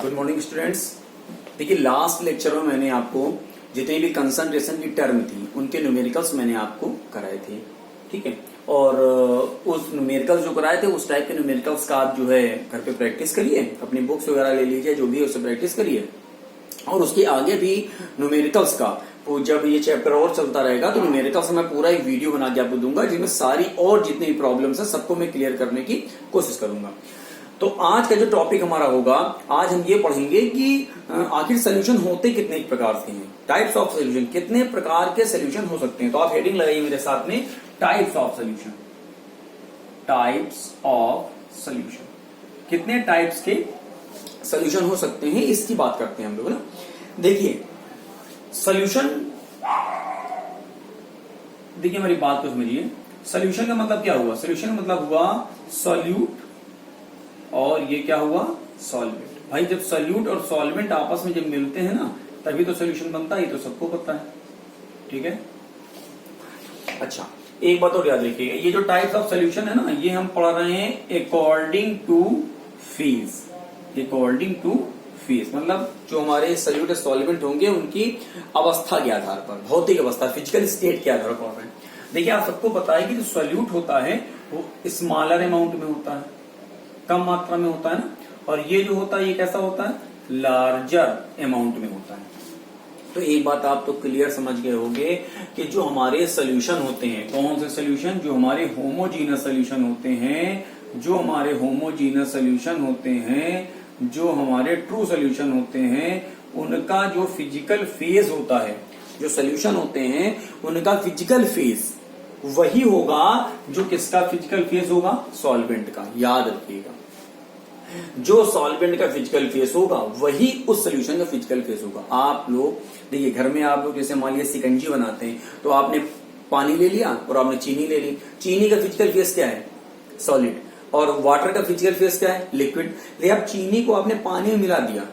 Good morning students. देखिए last lecture में मैंने आपको जितनी भी कंसंट्रेशन की टर्म थी उनके न्यूमेरिकल्स मैंने आपको कराए थे, ठीक है। और उस न्यूमेरिकल्स जो कराए थे उस टाइप के न्यूमेरिकल्स का आप जो है घर पे प्रैक्टिस करिए, अपनी बुक्स वगैरह ले लीजिए, जो भी है उससे प्रैक्टिस करिए। और उसके आगे भी न्यूमेरिकल्स का तो जब ये चैप्टर और चलता रहेगा तो न्यूमेरिकल्स मैं पूरा एक वीडियो बना के आपको दूंगा जिसमें सारी और जितनी भी प्रॉब्लम्स है सबको मैं क्लियर करने की कोशिश करूंगा। तो आज का जो टॉपिक हमारा होगा, आज हम ये पढ़ेंगे कि आखिर सोल्यूशन होते कितने प्रकार के हैं, टाइप्स ऑफ सोल्यूशन, कितने प्रकार के सोल्यूशन हो सकते हैं। तो आप हेडिंग लगाइए मेरे साथ में, types of solution. Types of solution, कितने टाइप्स के सोल्यूशन हो सकते हैं इसकी बात करते हैं हम लोग ना। देखिए सोल्यूशन, देखिए हमारी बात को समझिए। सोल्यूशन का मतलब क्या हुआ? सोल्यूशन का मतलब हुआ सॉल्यूट और ये क्या हुआ? सॉल्वेंट। भाई जब सॉल्यूट और सॉल्वेंट आपस में जब मिलते हैं ना तभी तो सोल्यूशन बनता है, ये तो सबको पता है, ठीक है। अच्छा एक बात और याद रखिएगा, ये जो टाइप्स ऑफ सोल्यूशन है ना ये हम पढ़ रहे हैं according two phase. According two phase मतलब जो हमारे सॉल्यूट सॉल्वेंट होंगे उनकी अवस्था के आधार पर, भौतिक अवस्था, फिजिकल स्टेट के आधार पर पढ़ रहे हैं। देखिए आप सबको पता है कि जो सॉल्यूट होता है वो स्मॉलर अमाउंट में होता है, कम मात्रा में होता है ना, और ये जो होता है ये कैसा होता है? लार्जर अमाउंट में होता है। तो एक बात आप तो क्लियर समझ गए होंगे कि जो हमारे सोल्यूशन होते हैं, कौन से सोल्यूशन? जो हमारे होमोजीनस सोल्यूशन होते हैं, जो हमारे होमोजीनस सोल्यूशन होते हैं, जो हमारे ट्रू सोल्यूशन होते हैं, उनका जो फिजिकल फेज होता है, जो सोल्यूशन होते हैं उनका फिजिकल फेज वही होगा जो किसका फिजिकल फेज होगा? सॉल्वेंट का। याद रखिएगा, जो सॉल्वेंट का फिजिकल फेज होगा वही उस सोल्यूशन का फिजिकल फेज होगा। आप लोग देखिए घर में आप लोग जैसे मान लीजिए शिकंजी बनाते हैं तो आपने पानी ले लिया और आपने चीनी ले ली। चीनी का फिजिकल फेज क्या है? सॉलिड। और वाटर का फिजिकल फेज क्या है? लिक्विड। लेकिन अब चीनी को आपने पानी में मिला दिया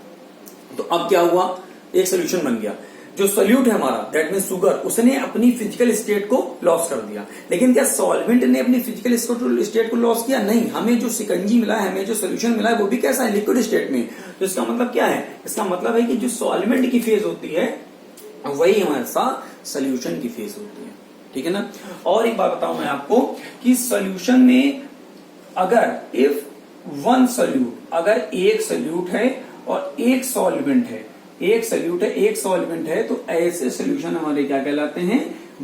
तो अब क्या हुआ? एक सोल्यूशन बन गया। जो सोल्यूट है हमारा, दैट मीन शुगर, उसने अपनी फिजिकल स्टेट को लॉस कर दिया। लेकिन क्या सॉल्वेंट ने अपनी फिजिकल स्टेट को लॉस किया? नहीं। हमें जो शिकंजी मिला है, हमें जो सोल्यूशन मिला है वो भी कैसा है? लिक्विड स्टेट में। तो इसका मतलब क्या है? इसका मतलब है कि जो सॉल्वेंट की फेज होती है वही हमारे साथ सोल्यूशन की फेज होती है, ठीक है ना। और एक बात बताऊं मैं आपको कि सोल्यूशन में अगर इफ वन सोल्यूट, अगर एक सोल्यूट है और एक सॉल्वेंट है, एक सोल्यूट है एक सॉल्वेंट है, तो ऐसे सोल्यूशन हमारे क्या कहलाते हैं?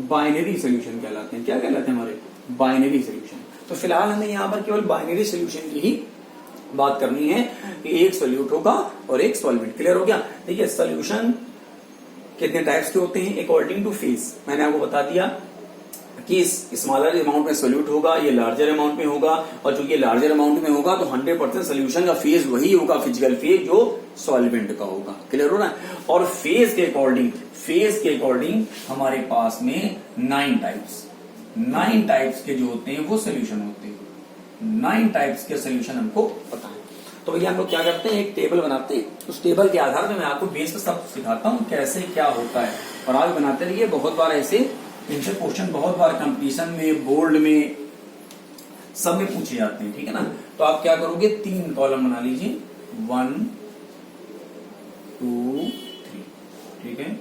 बाइनरी सोल्यूशन कहलाते हैं। क्या कहलाते हैं हमारे? Binary solution. तो फिलहाल हमें यहाँ पर केवल बाइनरी सोल्यूशन की ही बात करनी है कि एक सोल्यूट होगा और एक सॉल्वेंट। क्लियर हो गया? देखिए सोल्यूशन कितने टाइप्स के होते हैं अकॉर्डिंग टू फेज। मैंने आपको बता दिया कि स्मॉलर अमाउंट में सोल्यूट होगा, ये लार्जर अमाउंट में होगा, और जो ये लार्जर अमाउंट में होगा तो 100% सोल्यूशन का फेज वही होगा, फिजिकल फेज जो सॉल्वेंट का होगा। क्लियर हो रहा है? और फेज के अकॉर्डिंग हमारे पास में 9 टाइप्स के जो होते हैं वो सोल्यूशन होते हैं। 9 टाइप्स के सोल्यूशन हमको पता है। तो भैया हम लोग क्या करते हैं, एक टेबल बनाते हैं, उस टेबल के आधार पर मैं आपको बेस पर सब सिखाता हूँ कैसे क्या होता है, और आप बनाते रहिए। बहुत बार ऐसे इनसे क्वेश्चन बहुत बार कंपटीशन में, बोर्ड में, सब में पूछे जाते हैं, ठीक है ना। तो आप क्या करोगे, 3 कॉलम बना लीजिए, 1 2 3, ठीक है।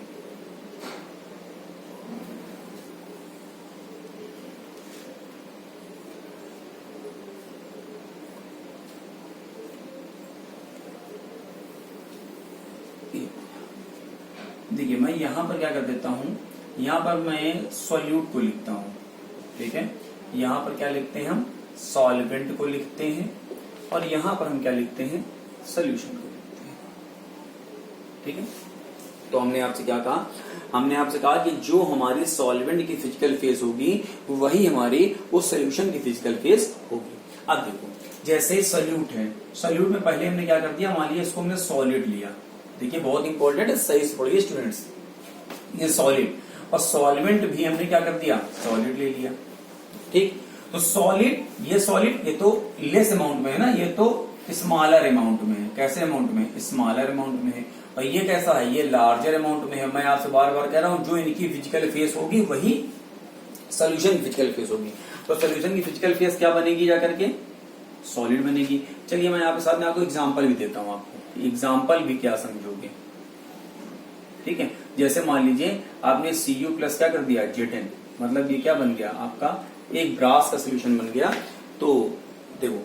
देखिए मैं यहां पर क्या कर देता हूं, यहां पर मैं सॉल्यूट को लिखता हूं, ठीक है। यहां पर क्या लिखते हैं हम? सॉल्वेंट को लिखते हैं, और यहां पर हम क्या लिखते हैं? सोल्यूशन को लिखते हैं, ठीक है। तो हमने आपसे क्या कहा? हमने आपसे कहा कि जो हमारी सॉल्वेंट की फिजिकल फेज होगी वही हमारी उस सोल्यूशन की फिजिकल फेज होगी। अब देखो जैसे सॉल्यूट है, सॉल्यूट में पहले हमने क्या कर दिया, मान लिया इसको हमने सॉलिड लिया। देखिए बहुत इंपॉर्टेंट है, सही से पढ़िए स्टूडेंट्स। ये सॉलिड, और सॉल्वेंट भी हमने क्या कर दिया? सॉलिड ले लिया, ठीक। तो सॉलिड, ये तो लेस अमाउंट में है ना, ये तो स्मॉलर अमाउंट में है। कैसे अमाउंट में? स्मॉलर अमाउंट में है। और ये कैसा है? ये लार्जर अमाउंट में है। मैं आपसे बार बार कह रहा हूं जो इनकी फिजिकल फेस होगी वही सोल्यूशन फिजिकल फेस होगी। तो सोल्यूशन की फिजिकल फेस क्या बनेगी? जाकर के सॉलिड बनेगी। चलिए मैं आपके साथ में आपको एग्जांपल भी देता हूं। आपको एग्जाम्पल भी क्या समझोगे, ठीक है। जैसे मान लीजिए आपने Cu प्लस क्या कर दिया Zn, मतलब ये क्या बन गया आपका एक ब्रास का सोल्यूशन बन गया। तो देखो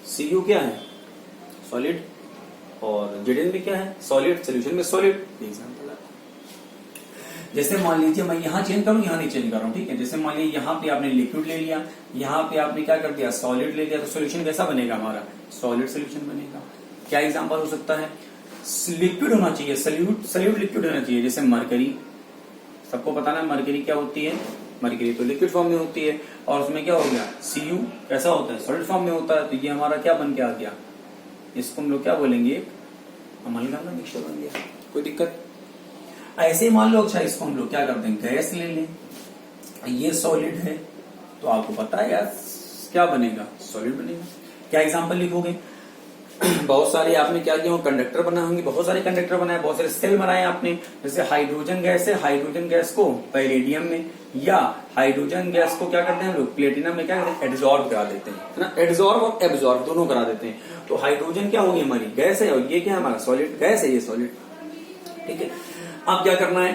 Cu क्या है सॉलिड और Zn भी क्या है सॉलिड, सोल्यूशन में सॉलिड। एग्जाम्पल जैसे मान लीजिए मैं यहाँ चेंज करूँ, यहाँ नहीं चेंज कर रहा हूँ, ठीक है। जैसे मान लीजिए यहाँ पे आपने लिक्विड ले लिया, यहाँ पे आपने क्या कर दिया सॉलिड ले लिया, तो सोल्यूशन कैसा बनेगा हमारा सॉलिड सोल्यूशन बनेगा। क्या एग्जांपल हो सकता है, लिक्विड होना चाहिए, सॉल्यूट लिक्विड होना चाहिए। जैसे मरकरी, सबको पता ना मरकरी क्या होती है, मरकरी तो लिक्विड फॉर्म में होती है, और उसमें क्या हो गया Cu कैसा होता है सॉलिड फॉर्म में होता है। तो ये हमारा क्या बन के आ गया, इसको हम लोग क्या बोलेंगे अमलगम का मिक्सचर बन गया। कोई दिक्कत ऐसे मान लो, अच्छा इसको हम लोग क्या करते हैं गैस ले लें, ये सॉलिड है तो आपको पता है यार क्या बनेगा सॉलिड बनेगा। क्या एग्जांपल लिखोगे, बहुत सारे आपने क्या किया कंडक्टर बनाए होंगे, बहुत सारे कंडक्टर बनाए, बहुत सारे सेल बनाए आपने। जैसे हाइड्रोजन गैस है, हाइड्रोजन गैस को पैलेडियम में या हाइड्रोजन गैस को क्या करते हैं हम लोग प्लेटिनम में क्या करते हैं एड्सॉर्ब करा देते हैं, है ना। एड्सॉर्ब और एब्सॉर्ब दोनों करा देते हैं। तो हाइड्रोजन क्या होगी हमारी गैस है और ये क्या है हमारा सॉलिड, गैस है ये सॉलिड, ठीक है। अब क्या करना है,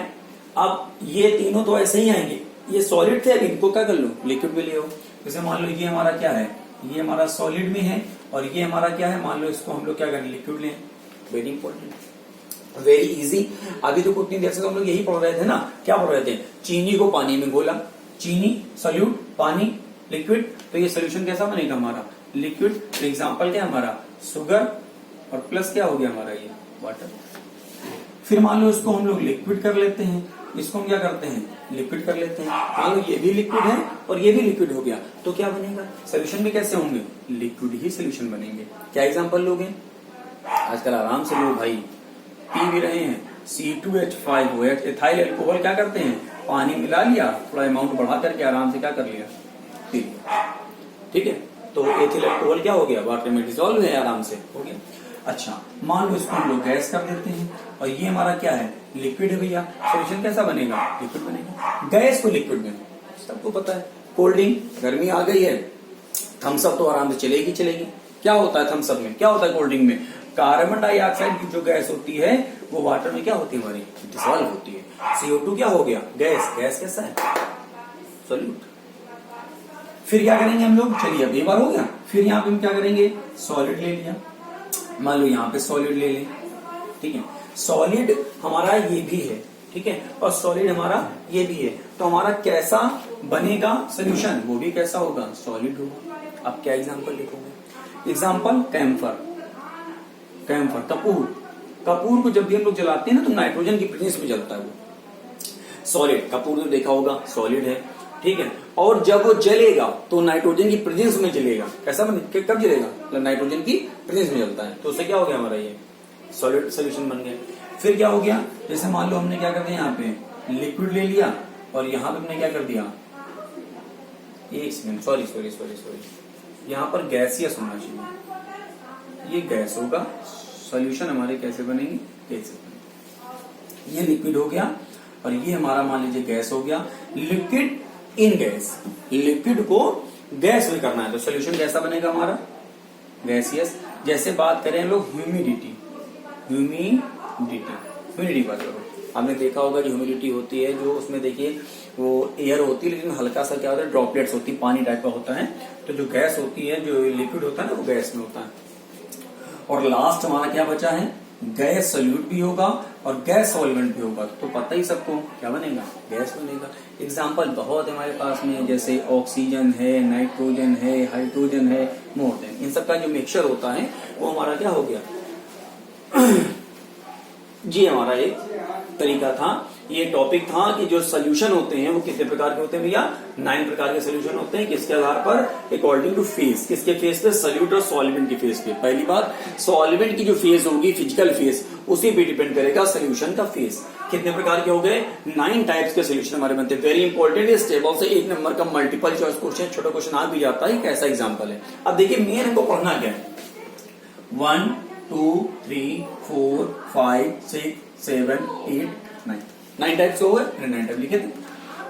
अब ये तीनों तो ऐसे ही आएंगे, ये सॉलिड थे, अब इनको क्या कर लो लिक्विड में ले आओ। जैसे मान लो ये हमारा क्या है, ये हमारा सॉलिड में है और ये हमारा क्या है, मान लो इसको हम लोग क्या करें लिक्विड लें। Very important, very easy. अभी तो उतनी देर से हम लोग यही पढ़ रहे थे ना, क्या पढ़ रहे थे, चीनी को पानी में घोला, चीनी सॉल्यूट पानी लिक्विड, तो ये सोल्यूशन कैसा बनेगा हमारा लिक्विड। तो एग्जाम्पल क्या हमारा शुगर और प्लस क्या हो गया हमारा ये वाटर। फिर मान लो इसको हम लोग लिक्विड कर लेते हैं, इसको हम क्या करते हैं लिक्विड कर लेते हैं। मान लो ये भी लिक्विड है और ये भी लिक्विड हो गया, तो क्या बनेगा सोल्यूशन में कैसे होंगे लिक्विड ही सोल्यूशन बनेंगे। क्या एग्जांपल लोगे, आजकल आराम से लोग भाई पी भी रहे हैं C2H5OH एथाइल अल्कोहल, क्या करते हैं पानी मिला लिया, थोड़ा अमाउंट बढ़ा करके आराम से क्या कर लिया पी लिया, ठीक है। तो एथिल अल्कोहल क्या हो गया वाटर में डिसॉल्व है, आराम से हो गया। अच्छा मान लो इसको हम लोग गैस कर देते हैं और ये हमारा क्या है लिक्विड है भैया, सोल्यूशन कैसा बनेगा लिक्विड बनेगा। गैस को लिक्विड में सबको पता है, कोल्ड ड्रिंक गर्मी आ गई है, थम्स अप तो आराम से चलेगी चलेगी। क्या होता है थम्स अप में, क्या होता है कोल्ड ड्रिंक में, कार्बन डाइऑक्साइड की जो गैस होती है वो वाटर में क्या होती है हमारी डिसॉल्व होती है। CO2 क्या हो गया गैस, गैस कैसा है सॉल्यूट। फिर क्या करेंगे हम लोग, चलिए अब एक बार हो गया, फिर यहाँ पे हम क्या करेंगे सॉलिड ले लिया, मान लो यहाँ पे सॉलिड ले लें, ठीक है। सॉलिड हमारा ये भी है, ठीक है, और सॉलिड हमारा ये भी है, तो हमारा कैसा बनेगा सोल्यूशन, वो भी कैसा होगा सॉलिड होगा। अब क्या एग्जांपल लिखोगे, एग्जांपल कैम्फर, कैम्फर कपूर, कपूर को जब भी हम लोग जलाते हैं ना तो नाइट्रोजन की प्रेजेंस में जलता है वो सॉलिड, कपूर तो देखा होगा सॉलिड है, ठीक है। और जब वो जलेगा तो नाइट्रोजन की प्रेजेंस में जलेगा, कैसा बने कब जलेगा मतलब नाइट्रोजन की प्रेजेंस में जलता है, तो उससे क्या हो गया हमारा ये सॉलिड सोल्यूशन बन गया। फिर क्या हो गया, जैसे मान लो हमने क्या कर दिया यहाँ पे लिक्विड ले लिया और यहाँ पे हमने क्या कर दिया, एक second sorry sorry sorry sorry, यहाँ पर गैसियस होना चाहिए, ये गैस होगा, सोल्यूशन हमारे कैसे बनेंगे कैसे बनेंगे। ये लिक्विड हो गया और ये हमारा मान लीजिए गैस हो गया, लिक्विड इन गैस, लिक्विड को गैस में करना है तो सोल्यूशन कैसा बनेगा हमारा गैसियस। जैसे बात करें लोग ह्यूमिडिटी, ह्यूमिडिटी बात करो, आपने देखा होगा जो ह्यूमिडिटी होती है जो उसमें देखिए वो एयर होती है लेकिन हल्का सा क्या होता है ड्रॉपलेट्स होती है, पानी टाइप का होता है, तो जो गैस होती है जो लिक्विड होता है ना वो गैस में होता है। और लास्ट हमारा क्या बचा है, गैस सोल्यूट भी होगा और गैस सॉल्वेंट भी होगा, तो पता ही सबको क्या बनेगा गैस बनेगा। एग्जाम्पल बहुत हमारे पास में, जैसे ऑक्सीजन है, नाइट्रोजन है, हाइड्रोजन है, मोर देन, इन सब का जो मिक्सचर होता है वो हमारा क्या हो गया जी हमारा एक तरीका था, ये टॉपिक था कि जो सोल्यूशन होते हैं वो कितने प्रकार के होते हैं भैया, 9 प्रकार के सोल्यूशन होते हैं। किसके आधार पर, अकॉर्डिंग टू फेज, किसके फेज पे, सोल्यूट और सॉल्वेंट की फेज पे। पहली बात सॉल्वेंट की जो फेज होगी फिजिकल फेज उसी पे डिपेंड करेगा सोल्यूशन का फेज। कितने प्रकार के हो गए, 9 टाइप्स के सोल्यूशन हमारे बनते हैं। वेरी इंपॉर्टेंट, इस टेबल से 1 नंबर का मल्टीपल चॉइस क्वेश्चन, छोटा क्वेश्चन आ भी जाता है, कैसा एग्जाम्पल है। अब देखिए मेन हमको पढ़ना क्या है, 1 2 3 4 5 6 7 8 9 टाइप्स हो गए, 9 टाइप लिखे थे।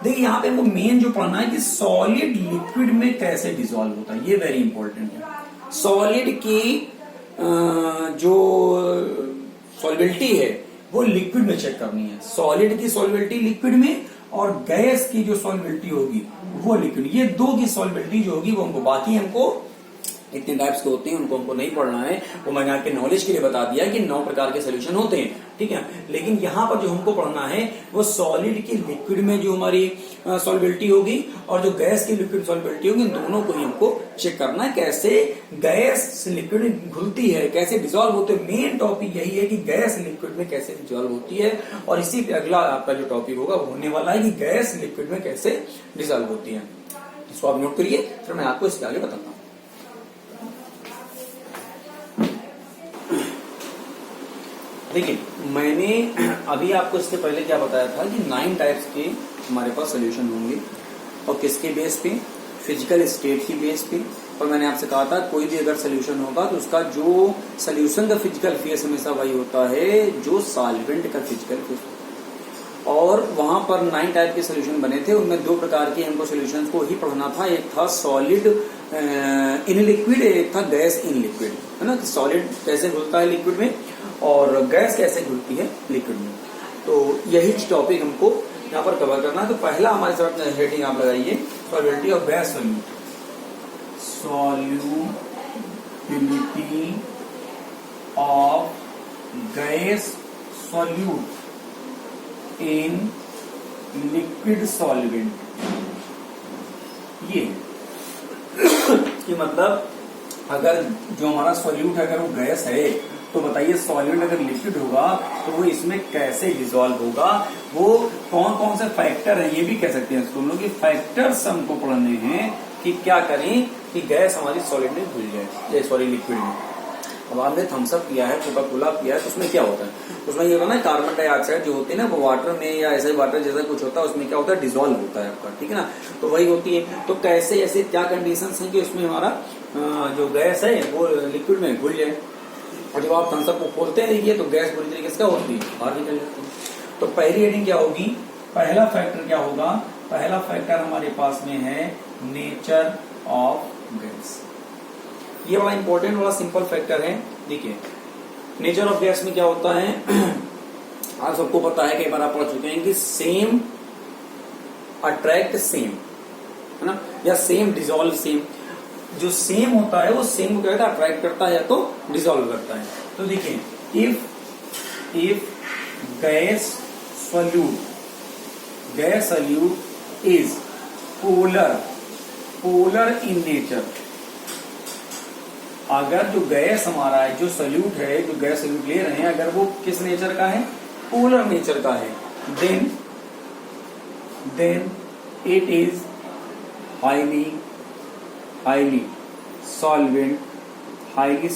देखिए यहाँ पे हमको मेन जो पढ़ना है कि सॉलिड लिक्विड में कैसे डिसॉल्व होता है, ये वेरी इंपॉर्टेंट है। सॉलिड की जो सॉल्युबिलिटी है वो लिक्विड में चेक करनी है। सॉलिड की सॉल्युबिलिटी लिक्विड में और गैस की जो सॉल्युबिलिटी होगी वो लिक्विड, ये दो की सॉल्युबिलिटी जो होगी वो हमको, बाकी हमको इतने टाइप्स के होते हैं उनको हमको नहीं पढ़ना है, वो मैंने आपके नॉलेज के लिए बता दिया कि 9 प्रकार के सोल्यूशन होते हैं, ठीक है। लेकिन यहाँ पर जो हमको पढ़ना है वो सॉलिड की लिक्विड में जो हमारी सॉल्युबिलिटी होगी और जो गैस की लिक्विड सॉल्युबिलिटी होगी, इन दोनों को ही हमको चेक करना है, कैसे गैस लिक्विड में घुलती है, कैसे डिजोल्व होते हैं। मेन टॉपिक यही है कि गैस लिक्विड में कैसे डिजोल्व होती है, और इसी पे अगला आपका जो टॉपिक होगा वो होने वाला है कि गैस लिक्विड में कैसे डिजोल्व होती है। इसको आप नोट करिए, फिर मैं आपको इसके आगे बताता हूँ। देखिए, मैंने अभी आपको इसके पहले क्या बताया था कि 9 टाइप्स के हमारे पास सोल्यूशन होंगे, और किसके बेस पे, फिजिकल स्टेट की बेस पे। और मैंने आपसे कहा था कोई भी अगर सोल्यूशन होगा तो उसका जो सोल्यूशन का फिजिकल फेस हमेशा वही होता है जो सॉल्वेंट का फिजिकल फेस। और वहां पर 9 टाइप के सोल्यूशन बने थे, उनमें 2 प्रकार के हमको सोल्यूशन को ही पढ़ना था। एक था सॉलिड इन लिक्विड, एक था गैस इन लिक्विड, है ना। सॉलिड कैसे घुलता है लिक्विड में और गैस कैसे घुलती है लिक्विड में, तो यही टॉपिक हमको यहाँ पर कवर करना है। तो पहला हमारे साथ हेडिंग आप लगाइए, solubility of gas solute, solubility of gas solute in liquid solvent. ये कि मतलब अगर जो हमारा सॉल्यूट है अगर वो गैस है तो बताइए सॉल्वेंट अगर लिक्विड होगा तो वो इसमें कैसे डिसॉल्व होगा, वो कौन कौन से फैक्टर है, ये भी कह सकते हैं इसको हम लोग कि फैक्टर्स हमको पढ़ने हैं कि क्या करें कि गैस हमारी सॉलिड में घुल जाए, सॉरी लिक्विड में। अब आपने थम्सअप पिया है, कोका कोला पिया है, तो उसमें क्या होता है, उसमें ये होता है ना कार्बन डाइऑक्साइड जो होती है ना वो वाटर में या ऐसे वाटर जैसा कुछ होता है, उसमें क्या होता है डिसॉल्व होता है आपका, ठीक है ना। तो वही होती है। तो कैसे ऐसे क्या कंडीशन है कि उसमें हमारा जो गैस है वो लिक्विड में घुल जाए, और जब आप थम्सअप को खोलते हैं देखिए तो गैस पूरी तरीके से क्या होती है, बाहर निकल जाती है। तो पहली हेडिंग क्या होगी, पहला फैक्टर क्या होगा, पहला फैक्टर हमारे पास में है नेचर ऑफ गैस। ये बड़ा इंपॉर्टेंट वाला सिंपल फैक्टर है। देखिए नेचर ऑफ गैस में क्या होता है, आप सबको पता है, कई बार आप पढ़ चुके हैं कि सेम अट्रैक्ट सेम, है ना, या सेम डिसॉल्व सेम। जो सेम होता है वो सेम को क्या करता है, अट्रैक्ट करता है या तो डिसॉल्व करता है। तो देखिए if gas solute is polar in nature, अगर जो गैस हमारा है, जो सॉल्यूट है, जो गैस सॉल्यूट ले रहे हैं, अगर वो किस नेचर का है, पोलर नेचर का है, then it is highly solvent, highly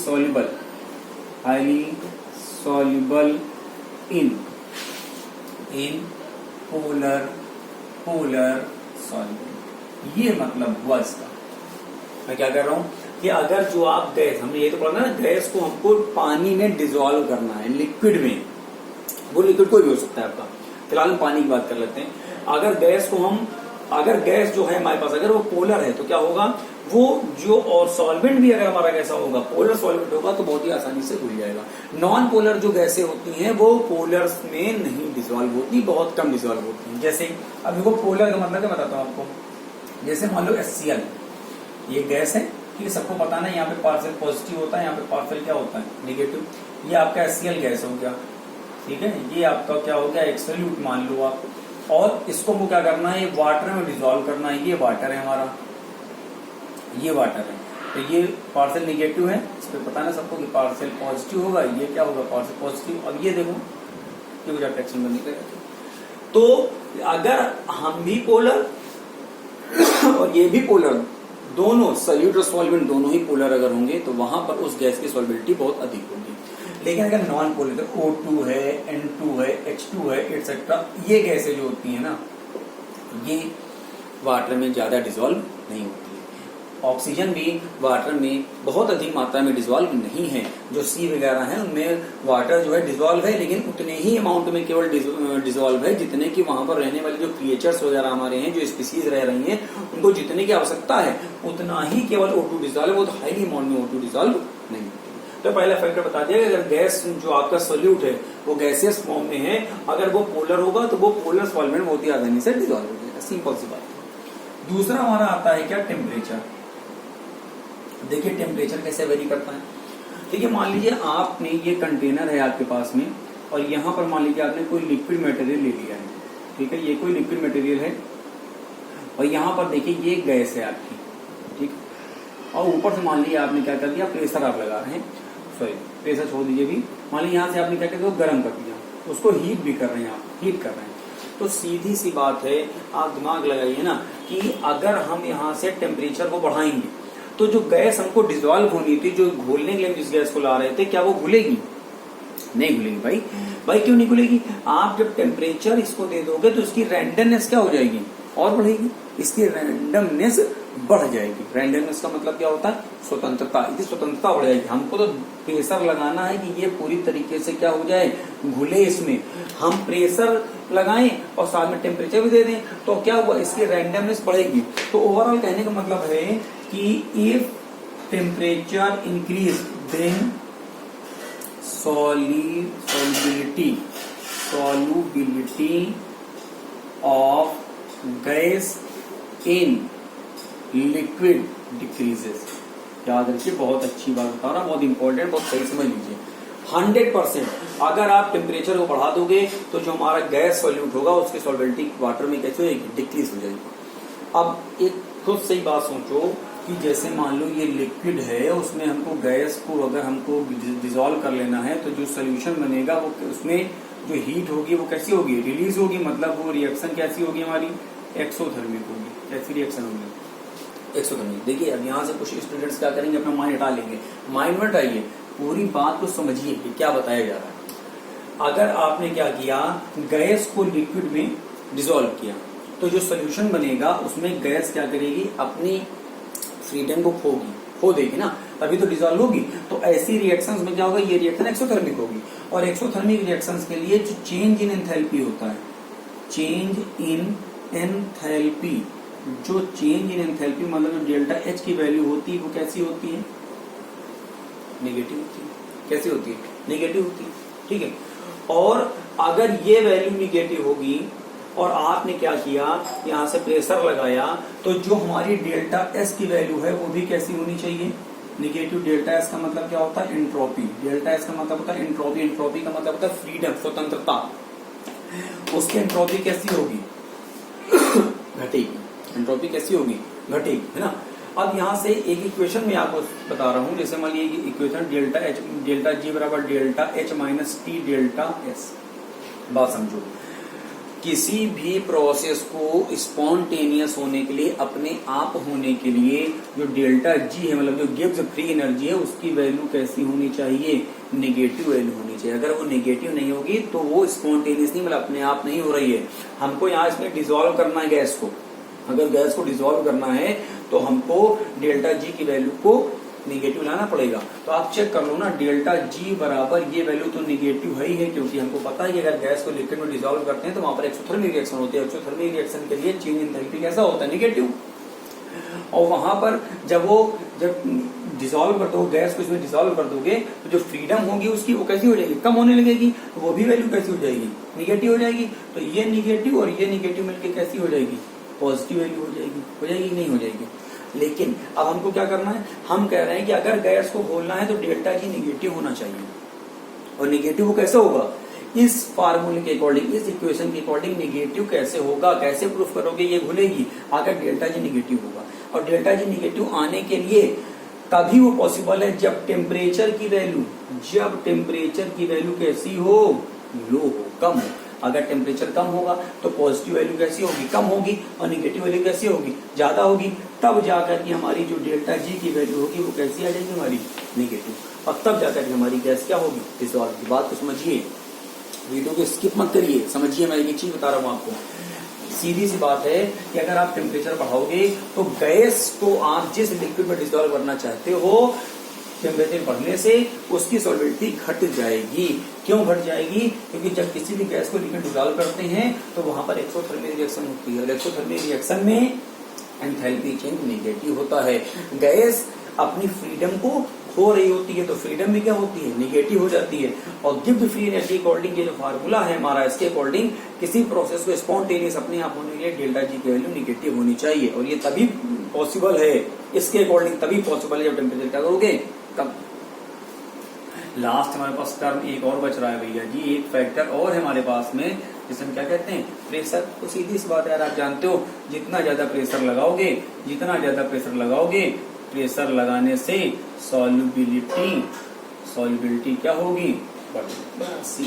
soluble in polar solvent. ये मतलब हुआ इसका। मैं क्या कर रहा हूं कि अगर जो आप गैस, हमने ये तो पढ़ा ना, गैस को हमको पानी में डिसॉल्व करना है लिक्विड में, वो लिक्विड कोई भी हो सकता है आपका, फिलहाल हम पानी की बात कर लेते हैं। अगर गैस जो है हमारे पास अगर वो पोलर है तो क्या होगा, वो जो और सॉल्वेंट भी अगर हमारा कैसा होगा, पोलर सॉल्वेंट होगा, तो बहुत ही आसानी से घुल जाएगा। नॉन पोलर जो गैसें होती हैं वो पोलर में नहीं डिसॉल्व होती, बहुत कम डिसॉल्व होती हैं। जैसे अब देखो पोलर का मतलब क्या बताता हूँ आपको, जैसे मान लो HCl, ये गैस है, ये सबको पता ना, यहाँ पे पार्शियल पॉजिटिव होता है, यहाँ पे पार्शियल क्या होता है, नेगेटिव। ये आपका HCl गैस हो गया, ठीक है, ये आपका क्या हो गया, एक सॉल्यूट मान लो आप, और इसको वो क्या करना है, वाटर में डिसॉल्व करना है। ये वाटर है हमारा, ये वाटर है, तो ये पार्शियल नेगेटिव है, इस पर पता ना सबको कि पार्शियल पॉजिटिव होगा, ये क्या होगा, पार्शियल पॉजिटिव। अब ये देखो ये कुछ अट्रैक्शन बनने का, तो अगर हम भी पोलर और ये भी पोलर, दोनों सॉल्यूट और सॉल्वेंट दोनों ही पोलर अगर होंगे तो वहां पर उस गैस की सॉल्युबिलिटी बहुत अधिक होगी। लेकिन अगर नॉन पोलर, तो O2 है, N2 है, H2 है, एटसेट्रा, ये गैसें जो होती है ना, ये वाटर में ज्यादा डिसॉल्व नहीं होती है। ऑक्सीजन भी वाटर में बहुत अधिक मात्रा में डिसॉल्व नहीं है। जो सी वगैरह है उनमें वाटर जो है डिसॉल्व है, लेकिन उतने ही अमाउंट में केवल डिसॉल्व है जितने की वहां पर रहने वाले जो क्रिएचर्स वगैरह हमारे हैं, जो स्पीसीज रह रही हैं, उनको जितने की आवश्यकता है उतना ही केवल O2 डिसॉल्व, वो हाईली अमाउंट में O2 डिसॉल्व नहीं होती। तो पहला फैक्टर बता दिया कि अगर गैस जो आपका सोल्यूट है वो गैसियस फॉर्म में है, अगर वो पोलर होगा तो वो पोलर सॉल्वेंट बहुत ही आसानी से डिसॉल्व हो जाएगा, सिंपल सी बात है। दूसरा हमारा आता है क्या, टेम्परेचर। देखिए टेम्परेचर कैसे वेरी करता है। देखिए मान लीजिए आपने ये कंटेनर है आपके पास में और यहाँ पर मान लीजिए आपने कोई लिक्विड मटेरियल ले लिया है, ठीक है, ये कोई लिक्विड मटेरियल है और यहाँ पर देखिए ये गैस है आपकी, ठीक, और ऊपर से मान लीजिए आपने क्या कर दिया, प्रेशर आप लगा रहे हैं, सॉरी प्रेशर छोड़ दीजिए भी, मान लीजिए यहाँ से आपने क्या कर दिया, गर्म कर दिया, उसको हीट भी कर रहे हैं आप, हीट कर रहे हैं। तो सीधी सी बात है, आप दिमाग लगाइए ना कि अगर हम यहाँ से टेम्परेचर को बढ़ाएंगे तो जो गैस हमको डिसॉल्व होनी थी, जो घोलने के लिए जिस गैस को ला रहे थे, क्या वो घुलेगी? नहीं घुलेगी भाई। भाई क्यों नहीं घुलेगी? आप जब टेम्परेचर इसको दे दोगे तो इसकी रैंडमनेस क्या हो जाएगी, और बढ़ेगी, इसकी रैंडमनेस बढ़ जाएगी। रैंडमनेस का मतलब क्या होता है, स्वतंत्रता, इसकी स्वतंत्रता बढ़ जाएगी। हमको तो प्रेशर लगाना है कि ये पूरी तरीके से क्या हो जाए, घुले इसमें। हम प्रेशर लगाएं और साथ में टेम्परेचर भी दे दें तो क्या हुआ, इसकी रैंडमनेस बढ़ेगी। तो ओवरऑल कहने का मतलब है कि if temperature increase then solubility of gas in liquid decreases। याद रखिए, बहुत अच्छी बात बता रहा हूं, बहुत इंपॉर्टेंट, बहुत सही समझ लीजिए। 100% अगर आप टेम्परेचर को बढ़ा दोगे तो जो हमारा गैस सॉल्यूट होगा उसकी सॉल्वेबिलिटी वाटर में कैसे होगी, डिक्रीज हो जाएगी। अब एक खुद सही बात सोचो कि जैसे मान लो ये लिक्विड है, उसमें हमको गैस को अगर हमको डिसॉल्व कर लेना है तो जो सोल्यूशन बनेगा वो उसमें जो हीट होगी वो कैसी होगी, रिलीज होगी, मतलब वो रिएक्शन कैसी होगी हमारी, एक्सोथर्मिक होगी। कैसी रिएक्शन होगी, एक्सोथर्मिक। देखिए अब यहाँ से कुछ स्टूडेंट्स क्या करेंगे, अपना माइंड हटा लेंगे, माइंड में हटाइए, पूरी बात को समझिए कि क्या बताया जा रहा है। अगर आपने क्या किया, गैस को लिक्विड में डिसॉल्व किया तो जो सोल्यूशन बनेगा उसमें गैस क्या करेगी, अपनी फ्रीडम को खो देगी ना, तभी तो डिसॉल्व होगी। तो ऐसी रिएक्शंस में क्या होगा, ये रिएक्शन एक्सोथर्मिक होगी। और एक्सोथर्मिक रिएक्शंस के लिए जो चेंज इन एंथैल्पी होता है, चेंज इन एंथैल्पी, जो चेंज इन एंथैल्पी मतलब जो डेल्टा एच की वैल्यू होती है वो कैसी होती है, नेगेटिव होती है। कैसी होती है, नेगेटिव होती है, ठीक है। और अगर ये वैल्यू नेगेटिव होगी और आपने क्या किया, यहाँ से प्रेशर लगाया, तो जो हमारी डेल्टा एस की वैल्यू है वो भी कैसी होनी चाहिए, निगेटिव। डेल्टा एस का मतलब क्या होता है, एंट्रोपी। डेल्टा एस का मतलब होता है एंट्रोपी। एंट्रोपी का मतलब होता है फ्रीडम, स्वतंत्रता। उसकी एंट्रोपी कैसी होगी, घटेगी। एंट्रोपी कैसी होगी, घटेगी, है ना। अब यहाँ से एक इक्वेशन में आपको बता रहा हूँ, जैसे मान लीजिए equation delta H, delta G बराबर delta H minus T delta S. बात समझो, किसी भी प्रोसेस को स्पॉन्टेनियस होने के लिए, अपने आप होने के लिए, जो डेल्टा जी है मतलब जो गिव्स फ्री एनर्जी है, उसकी वैल्यू कैसी होनी चाहिए, नेगेटिव वैल्यू होनी चाहिए। अगर वो नेगेटिव नहीं होगी तो वो स्पॉन्टेनियस नहीं, मतलब अपने आप नहीं हो रही है। हमको यहाँ इसमें डिसॉल्व करना है गैस को। अगर गैस को डिसॉल्व करना है तो हमको डेल्टा जी की वैल्यू को निगेटिव लाना पड़ेगा। तो आप चेक कर लो ना, डेल्टा जी बराबर ये वैल्यू तो निगेटिव है ही है, क्योंकि हमको पता है कि अगर गैस को लिक्विड में डिसॉल्व करते हैं तो वहां पर एक्सोथर्मिक रिएक्शन होती है। एक्सोथर्मिक रिएक्शन के लिए चेंज इन एंथैल्पी कैसा होता है, निगेटिव। और वहां पर जब डिसॉल्व कर दो गैस को, इसमें डिसॉल्व कर दोगे तो जो फ्रीडम होगी उसकी वो कैसी हो जाएगी, कम होने लगेगी। तो वो भी वैल्यू कैसी हो जाएगी, निगेटिव हो जाएगी। तो ये निगेटिव और ये निगेटिव मिलकर कैसी हो जाएगी, पॉजिटिव वैल्यू हो जाएगी। हो जाएगी, नहीं हो जाएगी। लेकिन अब हमको क्या करना है, हम कह रहे हैं कि अगर गैस को खोलना है तो डेल्टा जी निगेटिव होना चाहिए। और निगेटिव कैसे होगा, इस फार्मूले के अकॉर्डिंग, इस इक्वेशन के अकॉर्डिंग निगेटिव कैसे होगा, कैसे प्रूफ करोगे, ये घुलेगी अगर डेल्टा जी निगेटिव होगा। और डेल्टा जी निगेटिव आने के लिए तभी वो पॉसिबल है जब टेम्परेचर की वैल्यू कैसी हो, लो हो, कम हो। अगर टेम्परेचर कम होगा तो पॉजिटिव वैल्यू कैसी होगी, कम होगी, और निगेटिव वैल्यू कैसी होगी, ज्यादा होगी। तब जाकर के हमारी जो डेल्टा जी की वैल्यू होगी वो कैसी आ जाएगी, हमारी निगेटिव। और तब जाकर के हमारी गैस क्या होगी, डिसॉल्व। की बात को समझिए, वीडियो को स्किप मत करिए, समझिए। मैं एक चीज बता रहा हूँ आपको, सीधी सी बात है कि अगर आप टेम्परेचर बढ़ाओगे तो गैस को आप जिस लिक्विड में डिसॉल्व करना चाहते हो, टेम्परेचर बढ़ने से उसकी सॉल्वेबिलिटी घट जाएगी। क्यों घट जाएगी, क्योंकि जब किसी भी गैस को लिक्विड डिसॉल्व करते हैं तो वहां पर एक्सोथर्मिक रिएक्शन होती है। एक्सोथर्मिक रिएक्शन में एंथैल्पी चेंज नेगेटिव होता है। गैस अपनी फ्रीडम को खो रही होती है तो फ्रीडम भी क्या होती है, निगेटिव हो जाती है। और गिफ्ट फ्री एनर्जी अकॉर्डिंग ये जो फार्मूला है हमारा, इसके अकॉर्डिंग किसी प्रोसेस को स्पॉन्टेनियस अपने आप होने के लिए डेल्टा जी की वैल्यू निगेटिव होनी चाहिए। और ये तभी पॉसिबल है, इसके अकॉर्डिंग तभी पॉसिबल है जब टेम्परेचर क्या करोगे, कम। लास्ट हमारे पास टर्म एक और बच रहा है भैया जी, एक फैक्टर और है हमारे पास में जिसे हम क्या कहते हैं, प्रेशर। तो सीधी सी बात है यार, आप जानते हो जितना ज्यादा प्रेशर लगाओगे, जितना ज्यादा प्रेशर लगाओगे, प्रेशर लगाने से सॉल्युबिलिटी क्या होगी, बढ़ेगी।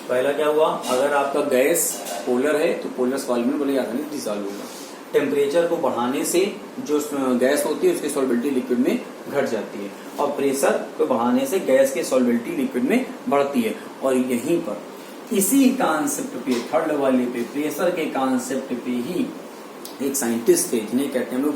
पहला क्या हुआ, अगर आपका गैस पोलर है तो पोलर सॉल्वेंट बोले आसानी से डिसॉल्व होगा। टेम्परेचर को बढ़ाने से जो गैस होती है उसकी सॉल्युबिलिटी लिक्विड में घट जाती है, और प्रेशर को बढ़ाने से गैस की सॉल्युबिलिटी लिक्विड में बढ़ती है। और यहीं पर इसी कॉन्सेप्ट पे, थर्ड वाले पे, प्रेशर के कॉन्सेप्ट पे ही एक साइंटिस्ट थे जिन्हें कहते हैं हम लोग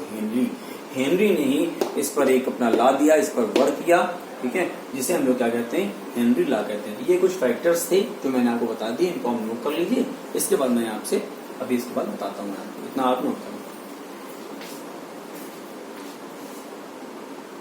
हेनरी ने ही इस पर एक अपना लॉ दिया, इस पर वर्क किया, ठीक है, जिसे हम लोग क्या कहते हैं, हेनरी लॉ कहते हैं। ये कुछ फैक्टर्स थे जो मैंने आपको बता दिए, इनको हम नोट कर लीजिए। इसके बाद मैं आपसे अभी इसके बाद बताता हूँ, इतना आप नोट कर